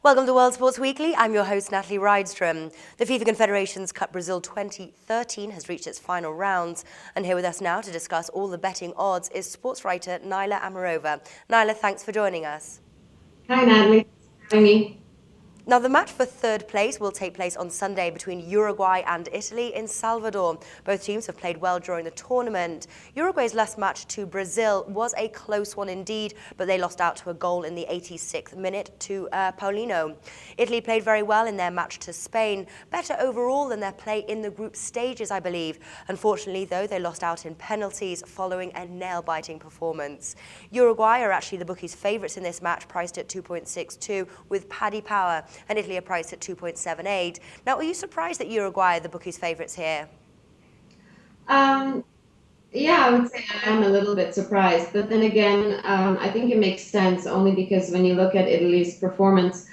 Welcome to World Sports Weekly. I'm your host, Natalie Rydström. The FIFA Confederations Cup Brazil 2013 has reached its final rounds. And here with us now to discuss all the betting odds is sportswriter Nila Amerova. Nila, thanks for joining us. Hi, Natalie. Thanks for having me. Now, the match for third place will take place on Sunday between Uruguay and Italy in Salvador. Both teams have played well during the tournament. Uruguay's last match to Brazil was a close one indeed, but they lost out to a goal in the 86th minute to Paulino. Italy played very well in their match to Spain, better overall than their play in the group stages, I believe. Unfortunately, though, they lost out in penalties following a nail-biting performance. Uruguay are actually the bookies' favourites in this match, priced at 2.62 with Paddy Power, and Italy are priced at 2.78. Now, are you surprised that Uruguay are the bookies' favourites here? Yeah, I would say I am a little bit surprised, but then again, I think it makes sense only because when you look at Italy's performance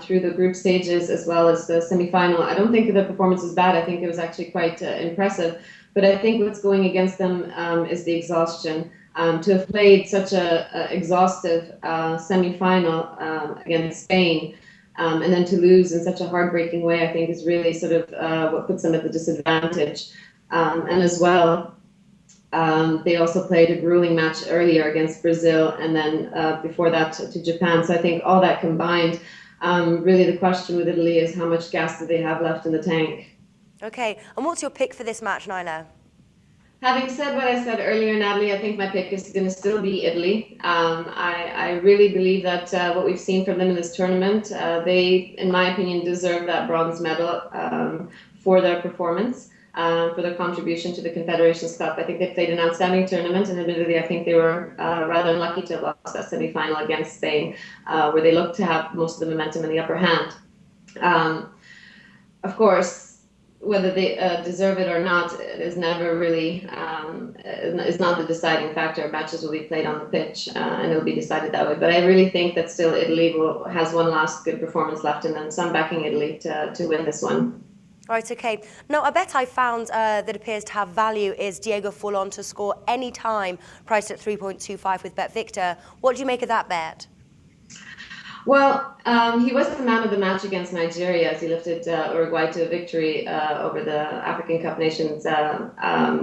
through the group stages as well as the semi-final, I don't think the performance was bad. I think it was actually quite impressive, but I think what's going against them is the exhaustion. To have played such a exhaustive semi-final against Spain, and then to lose in such a heartbreaking way, I think is really sort of what puts them at the disadvantage. And as well, they also played a grueling match earlier against Brazil, and then before that to Japan. So I think all that combined, really the question with Italy is how much gas do they have left in the tank? Okay, and what's your pick for this match, Nila? Having said what I said earlier, Natalie, I think my pick is going to still be Italy. I really believe that what we've seen from them in this tournament, they, in my opinion, deserve that bronze medal for their performance, for their contribution to the Confederations Cup. I think they played an outstanding tournament, and admittedly, I think they were rather unlucky to have lost that semi-final against Spain, where they looked to have most of the momentum in the upper hand. Of course, whether they deserve it or not is never really is not the deciding factor. Matches will be played on the pitch, and it'll be decided that way. But I really think that still Italy has one last good performance left in them, so I'm backing Italy to win this one. Right, okay. Now, a bet I found that appears to have value is Diego Forlán to score any time, priced at 3.25 with BetVictor. What do you make of that bet? Well, he was the man of the match against Nigeria as he lifted Uruguay to a victory over the African Cup Nations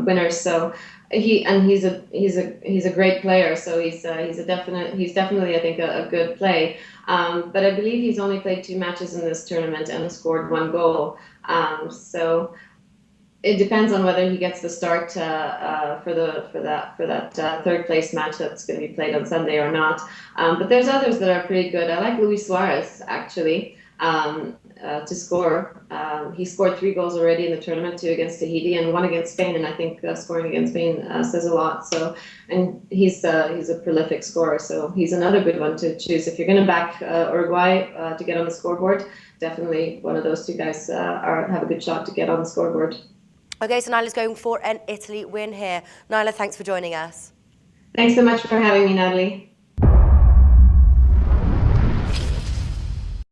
winners. So he's a great player. So he's definitely I think a good play. But I believe he's only played 2 matches in this tournament and scored 1 goal. So it depends on whether he gets the start for that third place match that's going to be played on Sunday or not. But there's others that are pretty good. I like Luis Suarez actually to score. He scored 3 goals already in the tournament, 2 against Tahiti and 1 against Spain. And I think scoring against Spain says a lot. So, and he's a prolific scorer. So he's another good one to choose if you're going to back Uruguay to get on the scoreboard. Definitely one of those 2 guys have a good shot to get on the scoreboard. Okay, so Nila's going for an Italy win here. Nila, thanks for joining us. Thanks so much for having me, Natalie.